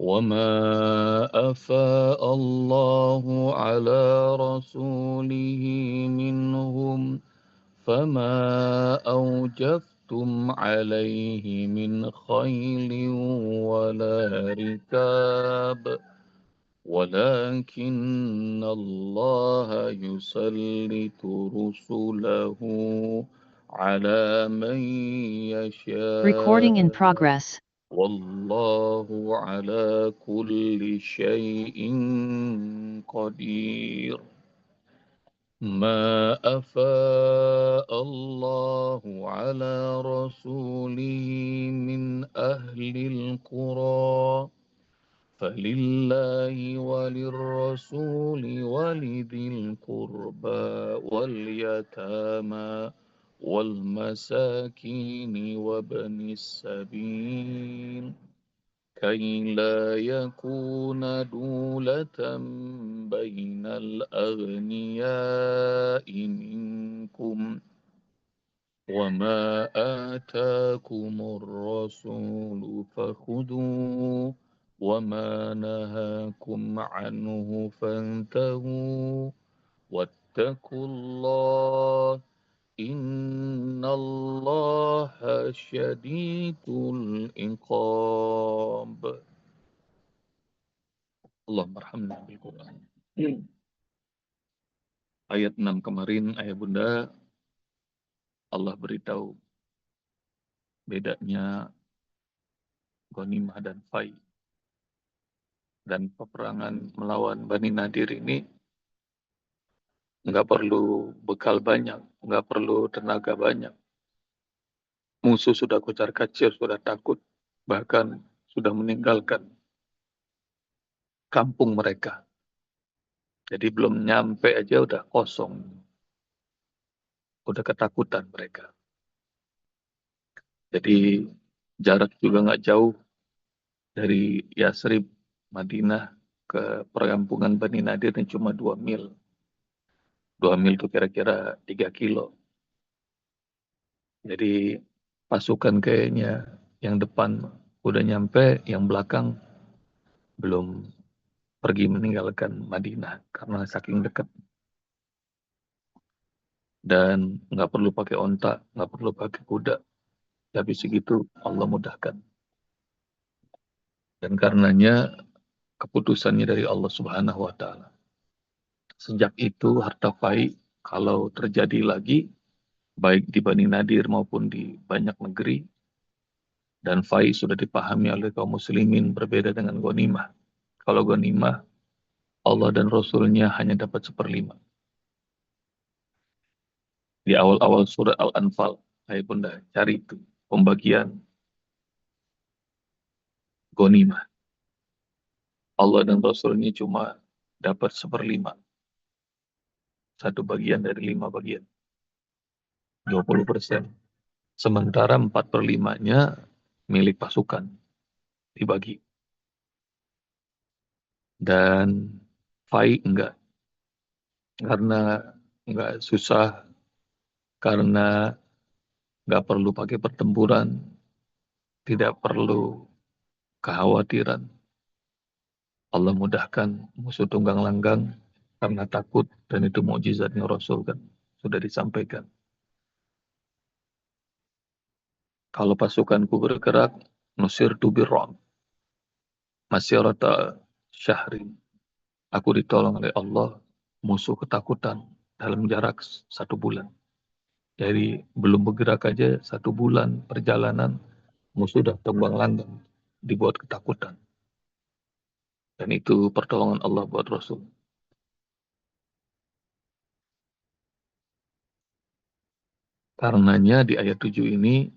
وما أفاء الله على رسوله منهم فما أوجفتم عليه من خيل ولا ركاب ولكن الله يسلط رسله على من Recording in يشاء progress. والله على كل شيء قدير ما أفاء الله على رسوله من أهل القرى فلله وللرسول ولذي القربى واليتامى والمساكين وابن السبيل كي لا يكون دولة بين الأغنياء منكم وما آتاكم الرسول فخذوه وما نهاكم عنه فانتهوا واتقوا الله إن الله شديد العقاب اللهم ارحمنا بالقرآن. Ayat 6 kemarin, ayah bunda, Allah beritahu bedanya ghanimah dan fai. Dan peperangan melawan Bani Nadir ini nggak perlu bekal banyak, nggak perlu tenaga banyak. Musuh sudah kocar-kacir, sudah takut, bahkan sudah meninggalkan kampung mereka. Jadi belum nyampe aja udah kosong, udah ketakutan mereka. Jadi jarak juga nggak jauh dari Yasrib, Madinah ke perkampungan Bani Nadir ini cuma 2 mil. 2 mil itu kira-kira 3 kilo. Jadi pasukan kayaknya yang depan udah nyampe, yang belakang belum pergi meninggalkan Madinah karena saking dekat. Dan nggak perlu pakai onta, nggak perlu pakai kuda. Tapi segitu Allah mudahkan. Dan karenanya keputusannya dari Allah Subhanahu wa Ta'ala. Sejak itu harta fai kalau terjadi lagi, baik di Bani Nadir maupun di banyak negeri, dan fai sudah dipahami oleh kaum muslimin berbeda dengan ghanimah. Kalau ghanimah, Allah dan Rasulnya hanya dapat 1/5. Di awal-awal surat Al-Anfal, saya bunda cari itu pembagian ghanimah. Allah dan Rasulnya cuma dapat 1/5. Satu bagian dari 5 bagian. 20%. Sementara 4/5-nya milik pasukan dibagi. Dan fai enggak. Karena enggak susah, karena enggak perlu pakai pertempuran, tidak perlu kekhawatiran. Allah mudahkan musuh tunggang langgang karena takut, dan itu mukjizatnya Rasul kan sudah disampaikan. Kalau pasukanku bergerak, nusir tu birram, masyarata syahrin. Aku ditolong oleh Allah, musuh ketakutan dalam jarak 1 bulan. Jadi belum bergerak aja 1 bulan perjalanan, musuh sudah tunggang langgang, dibuat ketakutan. Dan itu pertolongan Allah buat Rasul. Karenanya di ayat 7 ini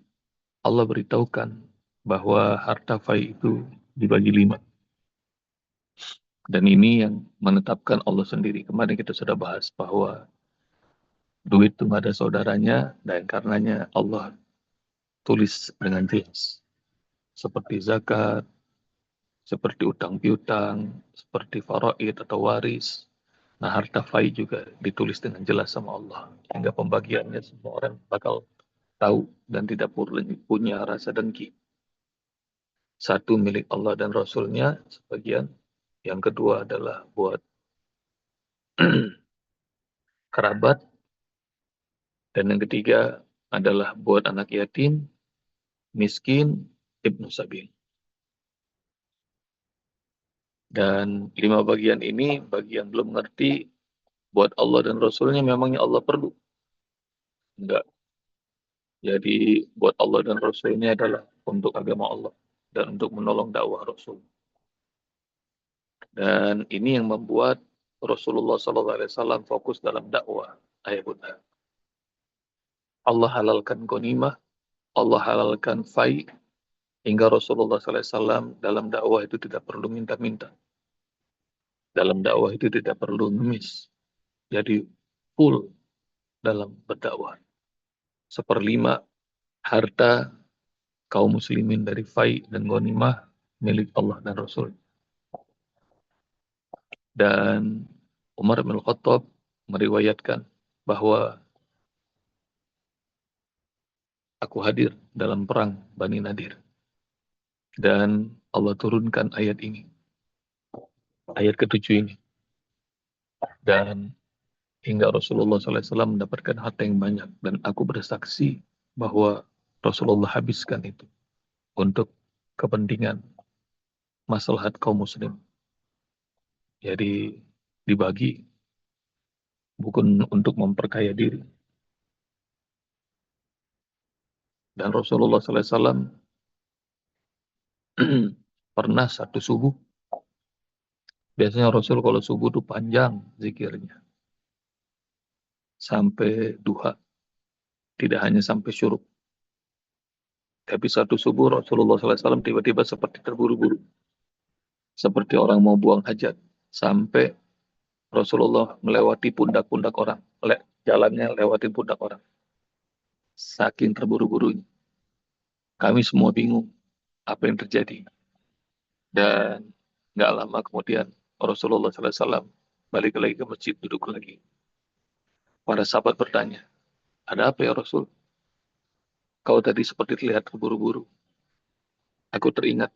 Allah beritahukan bahwa harta fai itu dibagi 5. Dan ini yang menetapkan Allah sendiri. Kemarin kita sudah bahas bahwa duit itu nggak ada saudaranya, dan karenanya Allah tulis dengan jelas. Seperti zakat, seperti utang piutang, seperti faraid atau waris. Nah, harta fai juga ditulis dengan jelas sama Allah. Hingga pembagiannya semua orang bakal tahu dan tidak perlu punya rasa dengki. Satu milik Allah dan Rasulnya sebagian, yang kedua adalah buat kerabat, dan yang ketiga adalah buat anak yatim, miskin, ibnu sabil. Dan 5 bagian ini, bagi yang belum mengerti, buat Allah dan Rasulnya memangnya Allah perlu? Enggak. Jadi buat Allah dan Rasulnya adalah untuk agama Allah dan untuk menolong dakwah Rasul. Dan ini yang membuat Rasulullah SAW fokus dalam dakwah. Ayah bunda. Allah halalkan ghanimah, Allah halalkan fai, hingga Rasulullah SAW dalam dakwah itu tidak perlu minta-minta. Dalam dakwah itu tidak perlu ngemis. Jadi full dalam berdakwah. 1/5 harta kaum muslimin dari fai dan ghanimah milik Allah dan Rasul. Dan Umar bin Khattab meriwayatkan bahwa aku hadir dalam perang Bani Nadir. Dan Allah turunkan ayat ini. Ayat ke-7 ini. Dan hingga Rasulullah SAW mendapatkan harta yang banyak. Dan aku bersaksi bahwa Rasulullah habiskan itu untuk kepentingan maslahat kaum muslim. Jadi dibagi bukan untuk memperkaya diri. Dan Rasulullah SAW pernah satu subuh, biasanya Rasul kalau subuh itu panjang zikirnya. Sampai duha. Tidak hanya sampai syuruk. Tapi satu subuh Rasulullah SAW tiba-tiba seperti terburu-buru. Seperti orang mau buang hajat. Sampai Rasulullah melewati pundak-pundak orang. Jalannya lewatin pundak orang. Saking terburu-burunya. Kami semua bingung apa yang terjadi. Dan nggak lama kemudian Rasulullah SAW balik lagi ke masjid, duduk lagi. Para sahabat bertanya, ada apa ya Rasul? Kau tadi seperti terlihat terburu-buru. Aku teringat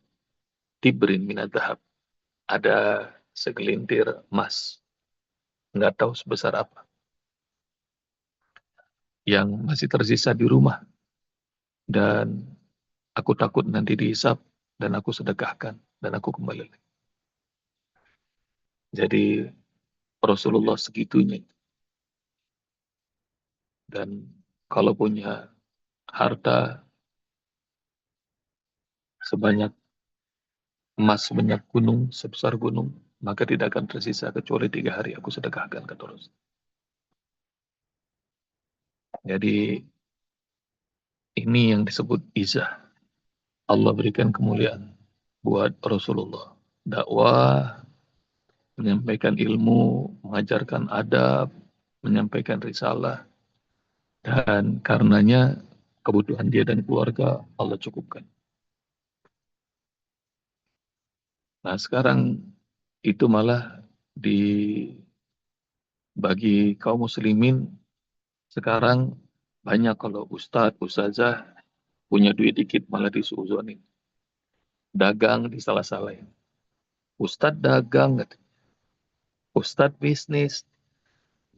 tibrin minad dhahab. Ada segelintir emas. Nggak tahu sebesar apa. Yang masih tersisa di rumah. Dan aku takut nanti dihisap. Dan aku sedekahkan. Dan aku kembali lagi. Jadi Rasulullah segitunya. Dan kalau punya harta sebanyak emas sebanyak gunung, sebesar gunung, maka tidak akan tersisa kecuali 3 hari aku sedekahkan, kata Rasul. Jadi ini yang disebut izah. Allah berikan kemuliaan buat Rasulullah. Dakwah, menyampaikan ilmu, mengajarkan adab, menyampaikan risalah, dan karenanya kebutuhan dia dan keluarga Allah cukupkan. Nah sekarang itu malah bagi kaum muslimin sekarang banyak kalau ustadz, ustazah punya duit dikit malah disuuzonin. Dagang disalah-salahin. Ustadz dagang, ustadz bisnis.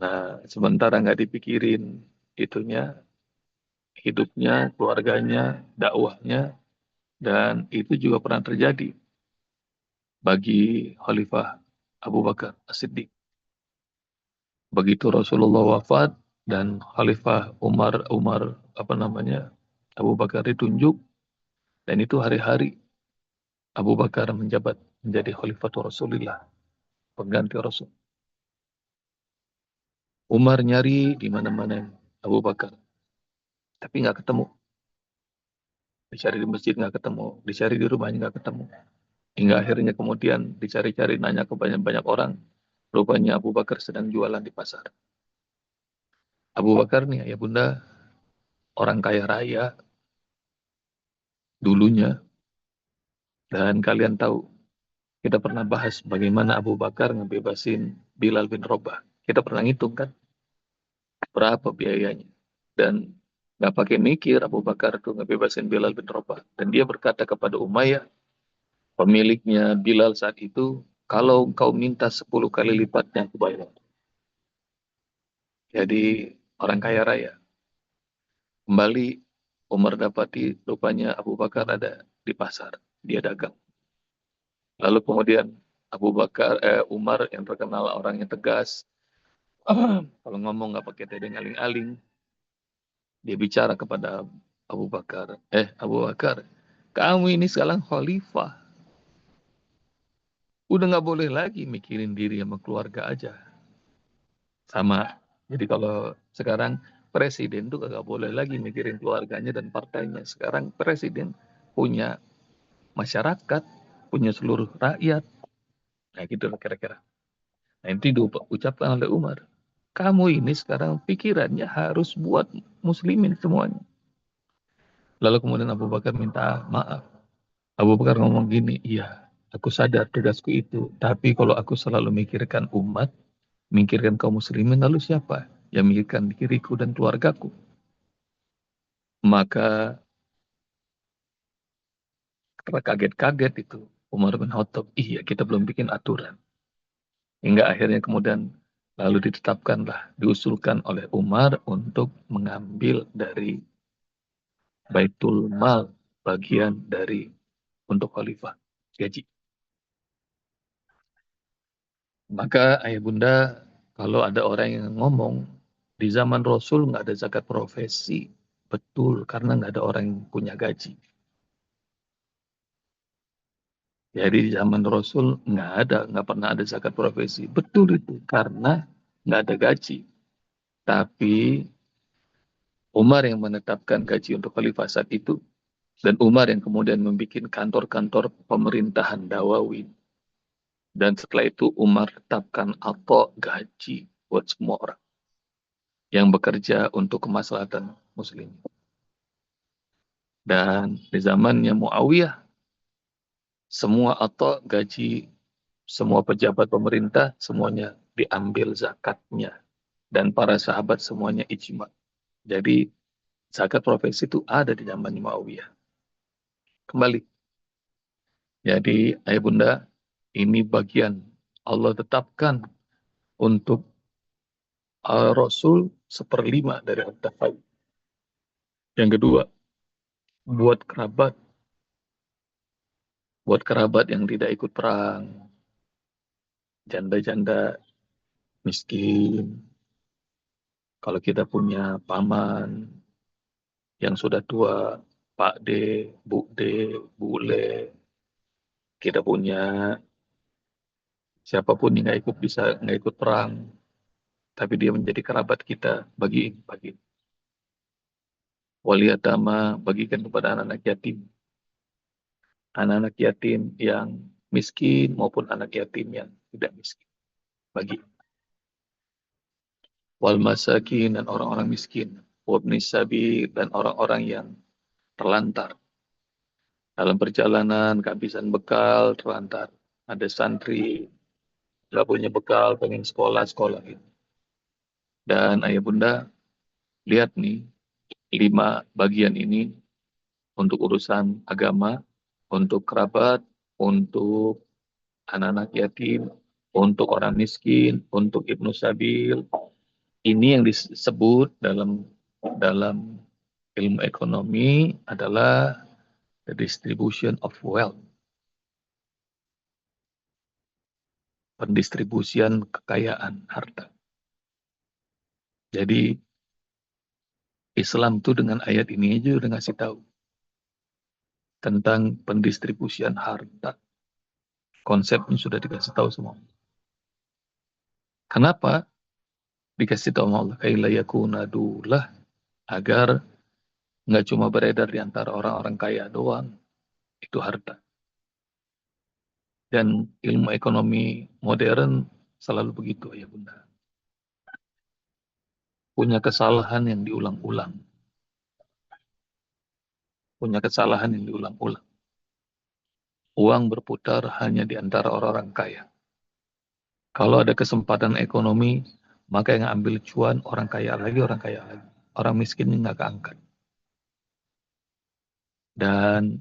Nah, sementara nggak dipikirin itunya, hidupnya, keluarganya, dakwahnya, dan itu juga pernah terjadi bagi Khalifah Abu Bakar As-Siddiq. Begitu Rasulullah wafat dan Khalifah Umar Abu Bakar ditunjuk, dan itu hari-hari Abu Bakar menjabat menjadi Khalifatul Rasulullah, pengganti Rasul. Umar nyari di mana-mana Abu Bakar, tapi nggak ketemu. Dicari di masjid nggak ketemu, dicari di rumahnya nggak ketemu. Hingga akhirnya kemudian dicari-cari, nanya ke banyak-banyak orang. Rupanya Abu Bakar sedang jualan di pasar. Abu Bakar nih, ya bunda, orang kaya raya dulunya. Dan kalian tahu, kita pernah bahas bagaimana Abu Bakar ngebebasin Bilal bin Rabah. Kita pernah ngitung kan, berapa biayanya. Dan nggak pakai mikir Abu Bakar tuh ngebebasin Bilal bin Rabah. Dan dia berkata kepada Umayyah, pemiliknya Bilal saat itu, kalau kau minta 10 kali lipatnya aku bayar. Jadi orang kaya raya. Kembali Umar dapati rupanya Abu Bakar ada di pasar. Dia dagang. Lalu kemudian Umar yang terkenal orangnya tegas. Kalau ngomong nggak pakai tedeng aling-aling. Dia bicara kepada Abu Bakar, kamu ini sekarang khalifah. Udah nggak boleh lagi mikirin diri sama keluarga aja. Sama. Jadi kalau sekarang presiden tuh nggak boleh lagi mikirin keluarganya dan partainya. Sekarang presiden punya masyarakat, punya seluruh rakyat. Nah gitu lah kira-kira. Nah itu diucapkan oleh Umar. Kamu ini sekarang pikirannya harus buat muslimin semuanya. Lalu kemudian Abu Bakar minta maaf. Abu Bakar ngomong gini, iya, aku sadar tugasku itu. Tapi kalau aku selalu mikirkan umat, mikirkan kaum muslimin, lalu siapa yang mikirkan diriku dan keluargaku? Maka terkaget-kaget itu Umar bin Khattab, iya kita belum bikin aturan. Hingga akhirnya kemudian lalu ditetapkanlah, diusulkan oleh Umar untuk mengambil dari Baitul Mal bagian dari untuk khalifah gaji. Maka ayah bunda, kalau ada orang yang ngomong di zaman Rasul nggak ada zakat profesi, betul karena nggak ada orang yang punya gaji. Jadi di zaman Rasul nggak pernah ada zakat profesi, betul itu karena nggak ada gaji. Tapi Umar yang menetapkan gaji untuk khalifah saat itu, dan Umar yang kemudian membuat kantor-kantor pemerintahan Dawawi. Dan setelah itu Umar tetapkan atau gaji buat semua orang yang bekerja untuk kemaslahatan muslim. Dan di zamannya Muawiyah, semua atau gaji semua pejabat pemerintah semuanya diambil zakatnya. Dan para sahabat semuanya ijma. Jadi zakat profesi itu ada di zaman Muawiyah. Kembali. Jadi ayah bunda, ini bagian Allah tetapkan untuk Rasul 1/5 dari harta kaum. Yang kedua, buat kerabat yang tidak ikut perang, janda-janda miskin. Kalau kita punya paman yang sudah tua, Pak D, Bu D, Bule, kita punya siapapun yang nggak ikut perang, tapi dia menjadi kerabat kita, bagi wali yatama, bagikan kepada anak-anak yatim. Anak-anak yatim yang miskin maupun anak yatim yang tidak miskin. Bagi wal masakin dan orang-orang miskin, wabni sabi dan orang-orang yang terlantar. Dalam perjalanan kehabisan bekal, terlantar. Ada santri nggak punya bekal, pengen sekolah gitu. Dan ayah bunda, lihat nih 5 bagian ini untuk urusan agama, untuk kerabat, untuk anak-anak yatim, untuk orang miskin, untuk ibnu sabil. Ini yang disebut dalam ilmu ekonomi adalah the distribution of wealth, pendistribusian kekayaan harta. Jadi Islam tuh dengan ayat ini aja udah ngasih tahu tentang pendistribusian harta. Konsepnya sudah dikasih tahu semua. Kenapa dikasih tahu sama Allah? Kaila yakuna dulah, agar nggak cuma beredar di antara orang-orang kaya doang itu harta. Dan ilmu ekonomi modern selalu begitu ya bunda. Punya kesalahan yang diulang-ulang. Punya kesalahan yang diulang-ulang. Uang berputar hanya di antara orang-orang kaya. Kalau ada kesempatan ekonomi, maka yang ambil cuan orang kaya lagi, orang kaya lagi. Orang miskin nggak keangkat. Dan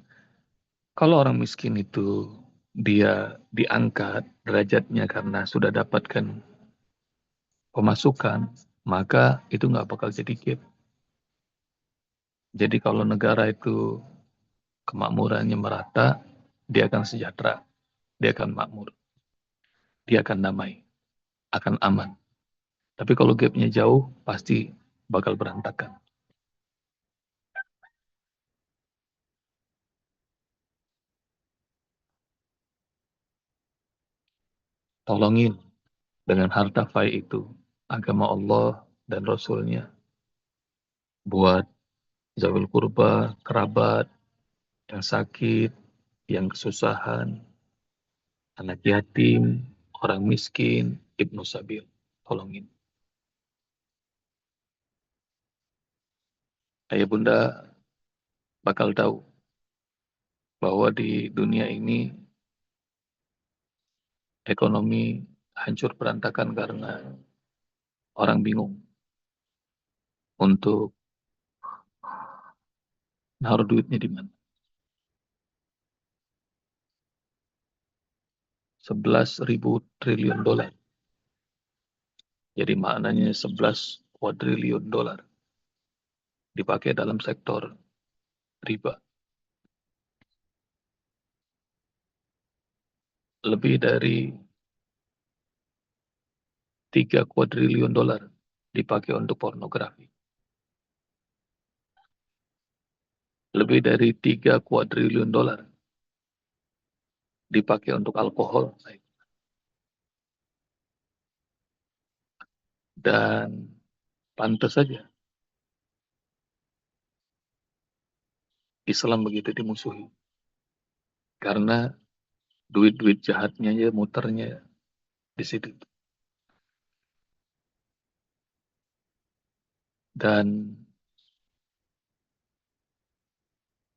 kalau orang miskin itu dia diangkat derajatnya karena sudah dapatkan pemasukan, maka itu nggak bakal jadi gap. Jadi kalau negara itu kemakmurannya merata, dia akan sejahtera, dia akan makmur, dia akan damai, akan aman. Tapi kalau gapnya jauh, pasti bakal berantakan. Tolongin dengan harta fai itu agama Allah dan Rasulnya buat zawil kurba, kerabat, yang sakit, yang kesusahan, anak yatim, orang miskin, ibnu sabil. Tolongin. Ayah bunda bakal tahu bahwa di dunia ini ekonomi hancur berantakan karena orang bingung untuk naruh duitnya di mana. 11.000 triliun dolar. Jadi maknanya 11 kuadriliun dolar dipakai dalam sektor riba. Lebih dari 3 kuadriliun dolar dipakai untuk pornografi. Lebih dari 3 kuadriliun dolar dipakai untuk alkohol. Dan pantas saja Islam begitu dimusuhi. Karena duit-duit jahatnya ya muternya di situ. Dan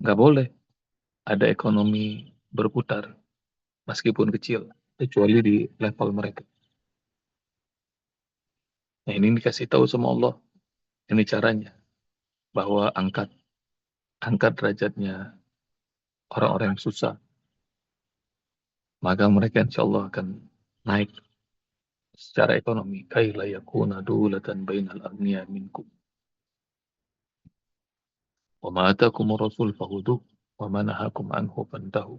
nggak boleh ada ekonomi berputar meskipun kecil, kecuali di level mereka. Nah ini dikasih tahu sama Allah, ini caranya, bahwa angkat derajatnya orang-orang yang susah, maka mereka insya Allah akan naik secara ekonomi. Kaila yakuna dulatan bainal agniya minkum. Wa ma atakumur rasul fahuduh, wa ma nahakum anhu fantahu.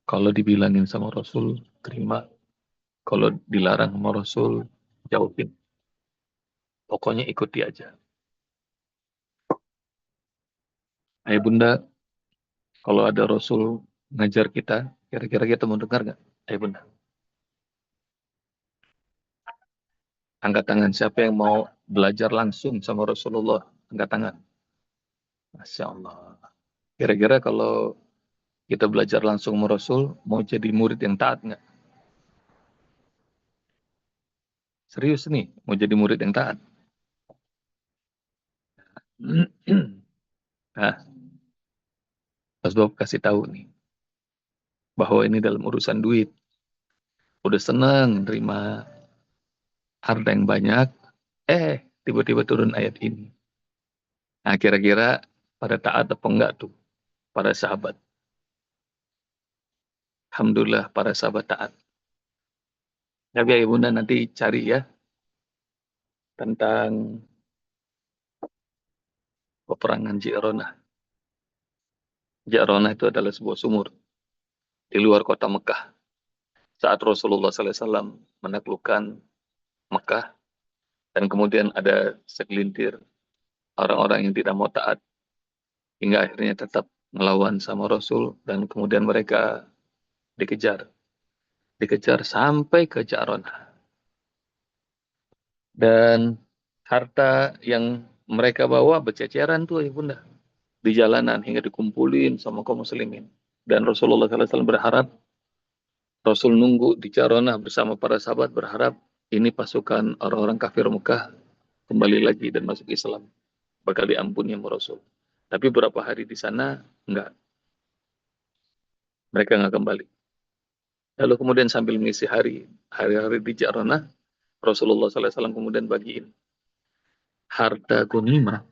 Kalau dibilangin sama Rasul, terima. Kalau dilarang sama Rasul, jauhin. Pokoknya ikuti aja. Ayah bunda, kalau ada Rasul ngajar kita, kira-kira kita mau dengar nggak? Ayah bunda, angkat tangan. Siapa yang mau belajar langsung sama Rasulullah? Angkat tangan. Masya Allah. Kira-kira kalau kita belajar langsung sama Rasul, mau jadi murid yang taat nggak? Serius nih, mau jadi murid yang taat. Nah, Mas Bob kasih tahu nih, bahwa ini dalam urusan duit. Udah seneng terima harta yang banyak, tiba-tiba turun ayat ini. Nah, kira-kira pada taat apa enggak tuh para sahabat? Alhamdulillah para sahabat taat. Tapi ya Bunda nanti cari ya tentang peperangan Ji'ronah. Ji'ronah itu adalah sebuah sumur di luar kota Mekah. Saat Rasulullah SAW menaklukkan Mekah, dan kemudian ada segelintir orang-orang yang tidak mau taat, hingga akhirnya tetap melawan sama Rasul, dan kemudian mereka dikejar. Dikejar sampai ke Ji'ronah. Dan harta yang mereka bawa berceceran tuh ya bunda. Di jalanan hingga dikumpulin sama kaum muslimin. Dan Rasulullah SAW berharap, Rasul nunggu di Jaronah bersama para sahabat berharap ini pasukan orang-orang kafir Mekah kembali lagi dan masuk Islam. Bakal diampuni sama Rasul. Tapi beberapa hari di sana, enggak. Mereka enggak kembali. Lalu kemudian sambil mengisi hari-hari di Jaronah, Rasulullah SAW kemudian bagiin harta gonimah.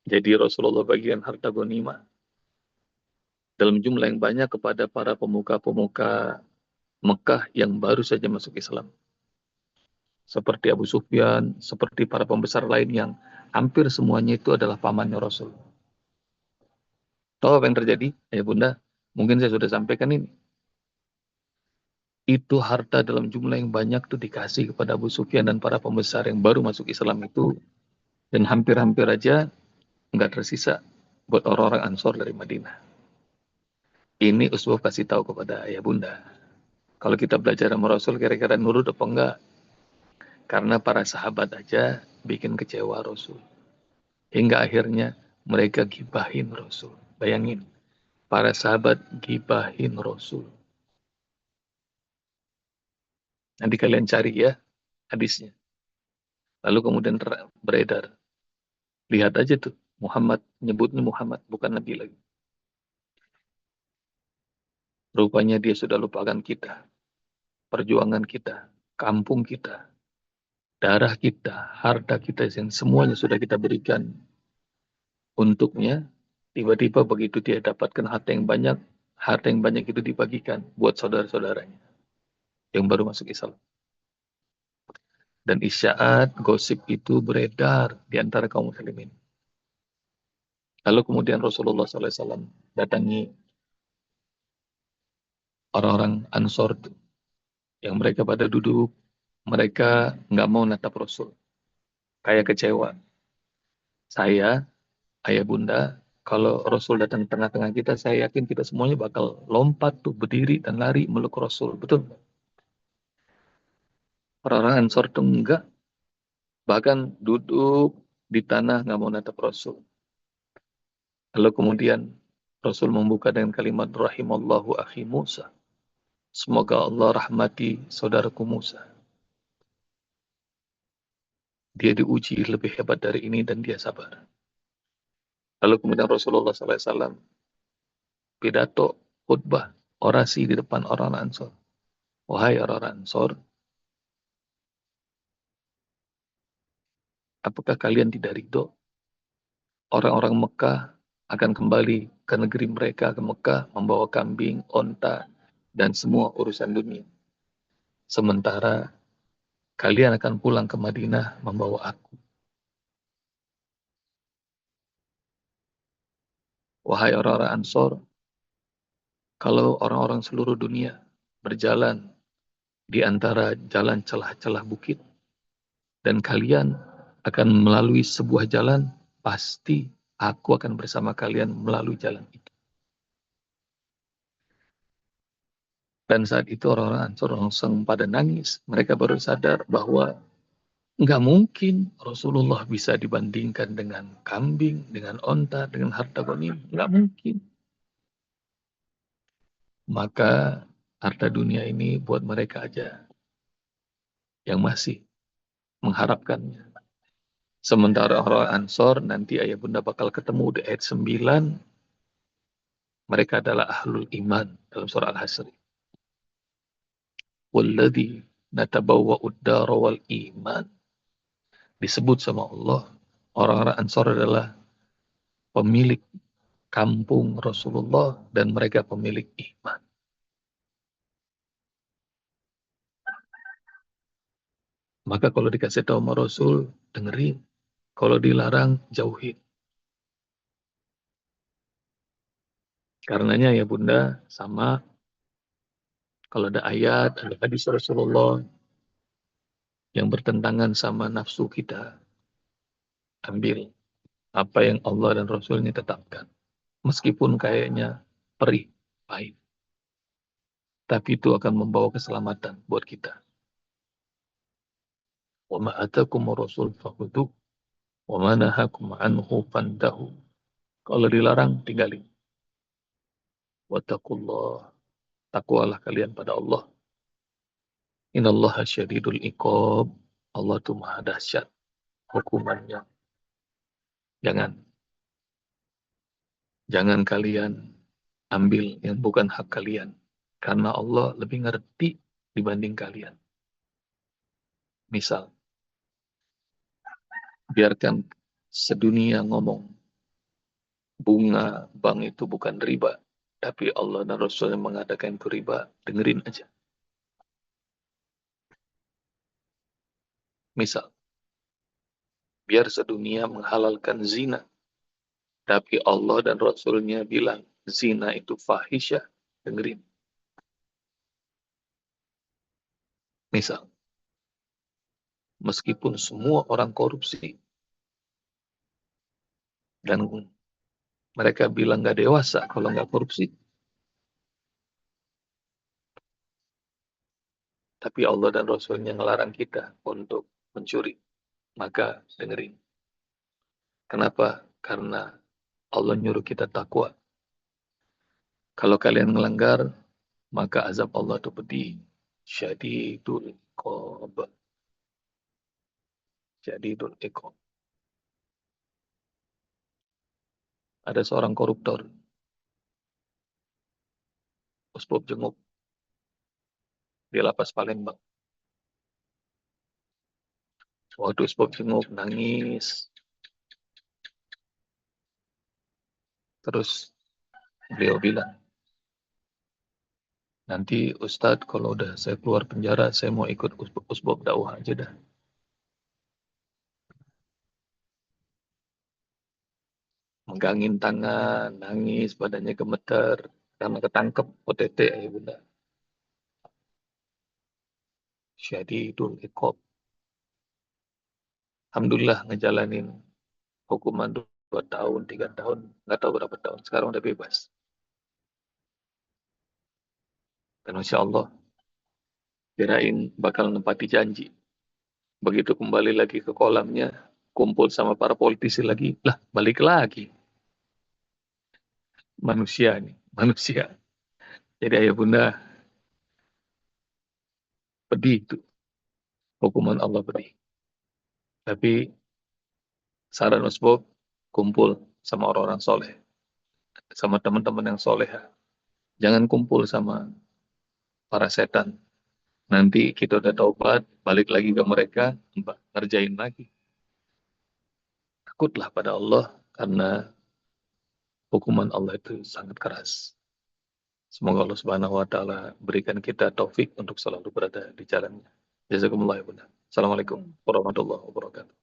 Jadi Rasulullah bagian harta gonimah dalam jumlah yang banyak kepada para pemuka-pemuka Mekah yang baru saja masuk Islam. Seperti Abu Sufyan, seperti para pembesar lain yang hampir semuanya itu adalah pamannya Rasul. Tahu apa yang terjadi? Ya Bunda, mungkin saya sudah sampaikan ini. Itu harta dalam jumlah yang banyak itu dikasih kepada Abu Sufyan dan para pembesar yang baru masuk Islam itu. Dan hampir-hampir aja nggak tersisa buat orang-orang Ansor dari Madinah. Ini Uswah kasih tahu kepada ayah Bunda. Kalau kita belajar sama Rasul, kira-kira nurut apa enggak? Karena para sahabat aja bikin kecewa Rasul. Hingga akhirnya mereka gibahin Rasul. Bayangin, para sahabat gibahin Rasul. Nanti kalian cari ya hadisnya. Lalu kemudian beredar. Lihat aja tuh, Muhammad, nyebutnya Muhammad, bukan Nabi lagi. Rupanya dia sudah lupakan kita, perjuangan kita, kampung kita, darah kita, harta kita, yang semuanya sudah kita berikan untuknya. Tiba-tiba begitu dia dapatkan harta yang banyak itu dibagikan buat saudara-saudaranya yang baru masuk Islam. Dan isyaat, gosip itu beredar di antara kaum muslimin. Lalu kemudian Rasulullah SAW datangi orang-orang Ansor yang mereka pada duduk, mereka nggak mau natap Rasul. Kayak kecewa. Saya, ayah bunda, kalau Rasul datang tengah-tengah kita, saya yakin kita semuanya bakal lompat tuh, berdiri dan lari meluk Rasul. Betul? Orang-orang Ansor tuh enggak, bahkan duduk di tanah nggak mau natap Rasul. Lalu kemudian Rasul membuka dengan kalimat rahimallahu akhi Musa. Semoga Allah rahmati saudaraku Musa. Dia diuji lebih hebat dari ini dan dia sabar. Lalu kemudian Rasulullah SAW pidato, khutbah, orasi di depan orang Ansor. Wahai orang Ansor, apakah kalian tidak ridho? Orang-orang Mekah akan kembali ke negeri mereka, ke Mekah, membawa kambing, onta, dan semua urusan dunia. Sementara kalian akan pulang ke Madinah membawa aku. Wahai orang-orang Ansor, kalau orang-orang seluruh dunia berjalan di antara jalan celah-celah bukit, dan kalian akan melalui sebuah jalan, pasti aku akan bersama kalian melalui jalan itu. Dan saat itu orang-orang Ansor langsung pada nangis. Mereka baru sadar bahwa nggak mungkin Rasulullah bisa dibandingkan dengan kambing, dengan onta, dengan harta gonim. Nggak mungkin. Maka harta dunia ini buat mereka aja yang masih mengharapkannya. Sementara orang Ansor nanti ayah bunda bakal ketemu di ayat 9. Mereka adalah ahlul iman dalam surah Al-Hasr. Walladhi natabawwa'ud dara wal iman. Disebut sama Allah, orang-orang Ansor adalah pemilik kampung Rasulullah dan mereka pemilik iman. Maka kalau dikasih tahu sama Rasul, dengerin. Kalau dilarang, jauhin. Karenanya ya bunda, sama kalau ada ayat, ada hadis Rasulullah yang bertentangan sama nafsu kita, ambil apa yang Allah dan Rasulnya tetapkan. Meskipun kayaknya perih, pahit. Tapi itu akan membawa keselamatan buat kita. Wa ma atakum rasul fakhudhu wa ma nahakum anhu fantahu. Kalau dilarang, tinggalin. Wattaqullah. Takwalah kalian pada Allah. Innallaha syadidul iqab. Allah itu maha dahsyat hukumannya. Jangan. Jangan kalian ambil yang bukan hak kalian. Karena Allah lebih ngerti dibanding kalian. Misal, biarkan sedunia ngomong bunga bank itu bukan riba. Tapi Allah dan Rasulnya mengadakan itu riba, dengerin aja. Misal, biar sedunia menghalalkan zina, tapi Allah dan Rasulnya bilang zina itu fahisyah, dengerin. Misal, meskipun semua orang korupsi dan mereka bilang nggak dewasa kalau nggak korupsi, tapi Allah dan Rasulnya ngelarang kita untuk mencuri, maka dengerin. Kenapa? Karena Allah nyuruh kita takwa. Kalau kalian melanggar, maka azab Allah itu pedih. Syadidul iqab. Syadidul iqab. Ada seorang koruptor, Usbop jenguk di lapas Palembang. Waktu Usbop jenguk nangis. Terus beliau bilang, nanti Ustadz kalau udah saya keluar penjara, saya mau ikut Usbop dakwah aja dah. Megangin tangan, nangis, badannya gemeter, karena ketangkep OTT ya bunda. Syadidul iqab. Alhamdulillah ngejalanin hukuman 2 tahun, 3 tahun, nggak tahu berapa tahun. Sekarang udah bebas. Dan Masya Allah, kirain bakal nempati janji. Begitu kembali lagi ke kolamnya, kumpul sama para politisi lagi, lah balik lagi. Manusia nih, manusia. Jadi ayah bunda, pedih itu. Hukuman Allah pedih. Tapi saran Usbop, kumpul sama orang-orang soleh. Sama teman-teman yang soleh. Jangan kumpul sama para setan. Nanti kita udah taubat, balik lagi ke mereka, ngerjain lagi. Takutlah pada Allah, karena hukuman Allah itu sangat keras. Semoga Allah Subhanahu wa taala berikan kita taufik untuk selalu berada di jalannya. Jazakumullah ya bunda. Assalamualaikum warahmatullahi wabarakatuh.